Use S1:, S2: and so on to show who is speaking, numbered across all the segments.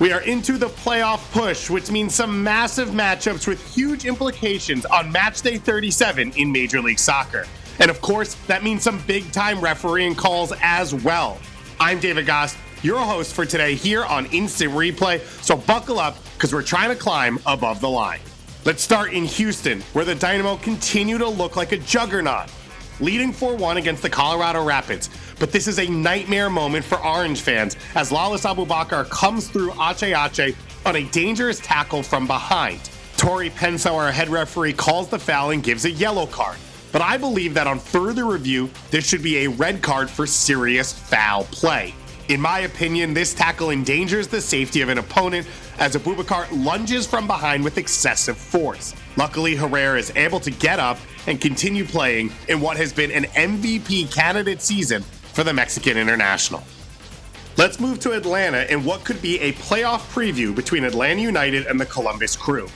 S1: We are into the playoff push, which means some massive matchups with huge implications on Matchday 37 in Major League Soccer. And of course, that means some big-time refereeing calls as well. I'm David Goss, your host for today here on Instant Replay, so buckle up because we're trying to climb above the line. Let's start in Houston, where the Dynamo continue to look like a juggernaut, leading 4-1 against the Colorado Rapids. But this is a nightmare moment for Orange fans as Lalas Abubakar comes through Ache on a dangerous tackle from behind. Tori Penso, our head referee, calls the foul and gives a yellow card. But I believe that on further review, this should be a red card for serious foul play. In my opinion, this tackle endangers the safety of an opponent as Abubakar lunges from behind with excessive force. Luckily, Herrera is able to get up and continue playing in what has been an MVP candidate season for the Mexican international. Let's move to Atlanta in what could be a playoff preview between Atlanta United and the Columbus Crew.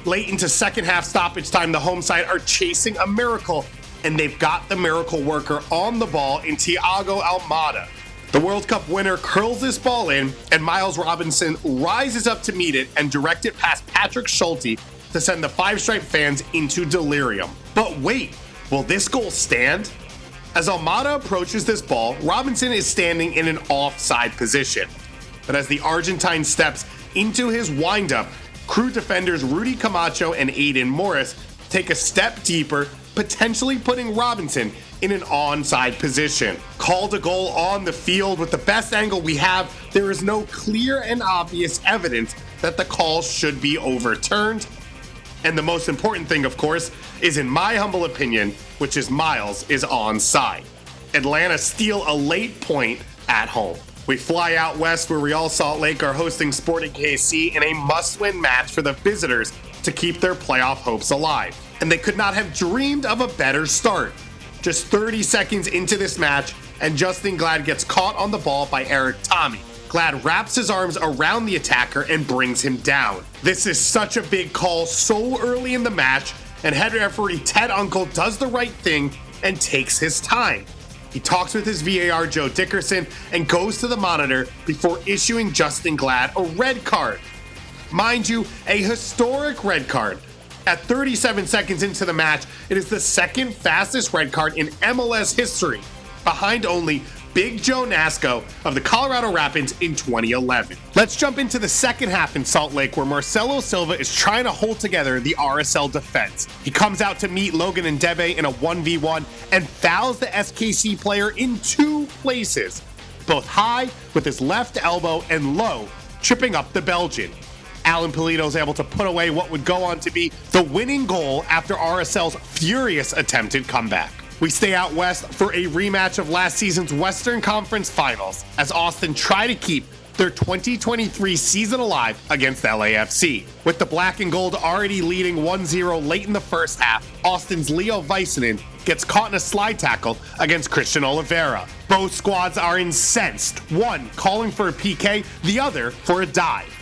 S1: Late into second half stoppage time, the home side are chasing a miracle, and they've got the miracle worker on the ball in Thiago Almada. The World Cup winner curls this ball in, and Miles Robinson rises up to meet it and direct it past Patrick Schulte to send the Five Stripe fans into delirium. But wait, will this goal stand? As Almada approaches this ball, Robinson is standing in an offside position. But as the Argentine steps into his windup, Crew defenders Rudy Camacho and Aiden Morris take a step deeper, potentially putting Robinson in an onside position. Called a goal on the field. With the best angle we have, there is no clear and obvious evidence that the call should be overturned. And the most important thing, of course, is in my humble opinion, which is Miles is onside. Atlanta steal a late point at home. We fly out west where Real Salt Lake are hosting Sporting KC in a must-win match for the visitors to keep their playoff hopes alive. And they could not have dreamed of a better start. Just 30 seconds into this match, and Justin Glad gets caught on the ball by Eric Tommy. Glad wraps his arms around the attacker and brings him down. This is such a big call so early in the match, and head referee Ted Uncle does the right thing and takes his time. He talks with his VAR Joe Dickerson and goes to the monitor before issuing Justin Glad a red card. Mind you, a historic red card. At 37 seconds into the match, it is the second fastest red card in MLS history, behind only Big Joe Nasco of the Colorado Rapids in 2011. Let's jump into the second half in Salt Lake, where Marcelo Silva is trying to hold together the RSL defense. He comes out to meet Logan Ndebe in a 1v1 and fouls the SKC player in two places, both high with his left elbow and low, tripping up the Belgian. Alan Pulido is able to put away what would go on to be the winning goal after RSL's furious attempted comeback. We stay out west for a rematch of last season's Western Conference Finals as Austin try to keep their 2023 season alive against LAFC. With the black and gold already leading 1-0 late in the first half, Austin's Leo Väisänen gets caught in a slide tackle against Christian Oliveira. Both squads are incensed, one calling for a PK, the other for a dive.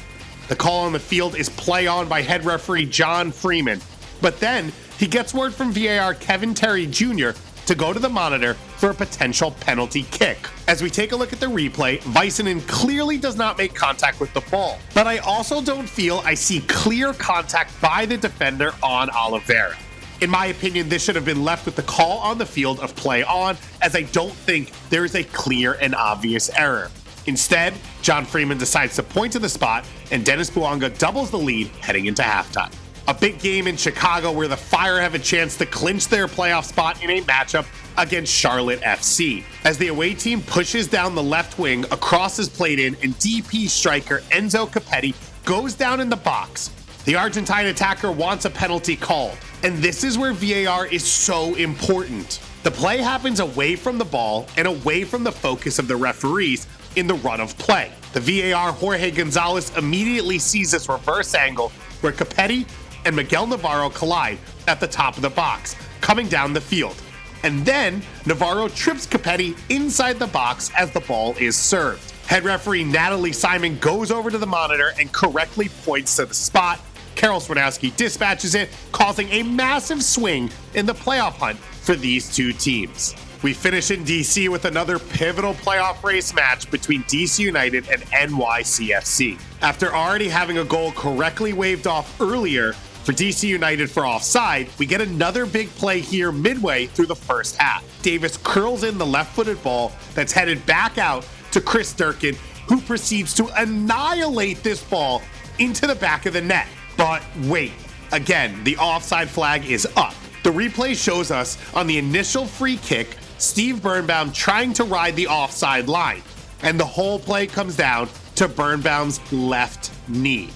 S1: The call on the field is play on by head referee John Freeman, but then he gets word from VAR Kevin Terry Jr. to go to the monitor for a potential penalty kick. As we take a look at the replay, Väisänen clearly does not make contact with the ball, but I also don't feel I see clear contact by the defender on Oliveira. In my opinion, this should have been left with the call on the field of play on, as I don't think there is a clear and obvious error. Instead, John Freeman decides to point to the spot, and Dennis Bouanga doubles the lead heading into halftime. A big game in Chicago where the Fire have a chance to clinch their playoff spot in a matchup against Charlotte FC. As the away team pushes down the left wing, a cross is played in, and DP striker Enzo Capetti goes down in the box. The Argentine attacker wants a penalty called, and this is where VAR is so important. The play happens away from the ball and away from the focus of the referees in the run of play. The VAR Jorge Gonzalez immediately sees this reverse angle where Capetti and Miguel Navarro collide at the top of the box, coming down the field. And then Navarro trips Capetti inside the box as the ball is served. Head referee Natalie Simon goes over to the monitor and correctly points to the spot. Karol Swiderski dispatches it, causing a massive swing in the playoff hunt for these two teams. We finish in DC with another pivotal playoff race match between DC United and NYCFC. After already having a goal correctly waved off earlier for DC United for offside, we get another big play here midway through the first half. Davis curls in the left-footed ball that's headed back out to Chris Durkin, who proceeds to annihilate this ball into the back of the net. But wait, again, the offside flag is up. The replay shows us on the initial free kick, Steve Birnbaum trying to ride the offside line, and the whole play comes down to Birnbaum's left knee.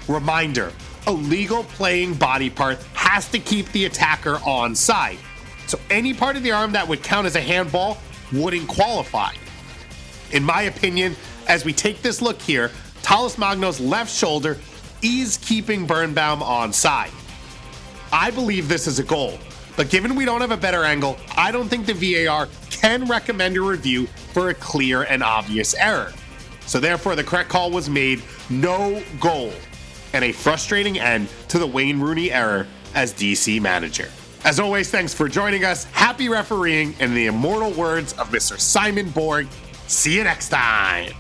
S1: Reminder, a legal playing body part has to keep the attacker onside, so any part of the arm that would count as a handball wouldn't qualify. In my opinion, as we take this look here, Talles Magno's left shoulder is keeping Birnbaum onside. I believe this is a goal, but given we don't have a better angle, I don't think the VAR can recommend a review for a clear and obvious error. So therefore, the correct call was made, no goal, and a frustrating end to the Wayne Rooney era as DC manager. As always, thanks for joining us. Happy refereeing, and in the immortal words of Mr. Simon Borg, see you next time.